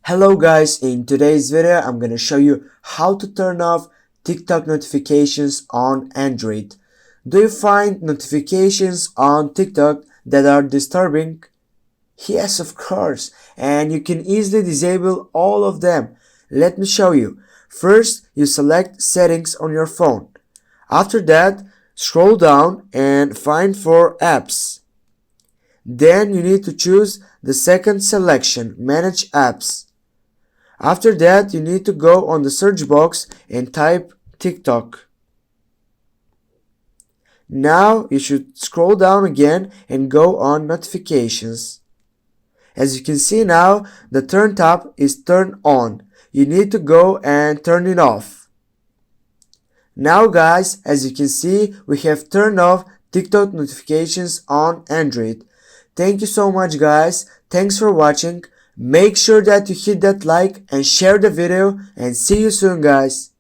Hello guys, in today's video I'm gonna show you how to turn off TikTok notifications on Android. Do you find notifications on TikTok that are disturbing? Yes, of course, and you can easily disable all of them. Let me show you. First, you select settings on your phone. After that, scroll down and find for apps. Then you need to choose the second selection, manage apps. After that, you need to go on the search box and type TikTok. Now you should scroll down again and go on notifications. As you can see now, the turn tab is turned on. You need to go and turn it off. Now guys, as you can see, we have turned off TikTok notifications on Android. Thank you so much guys. Thanks for watching. Make sure that you hit that like and share the video, and see you soon guys.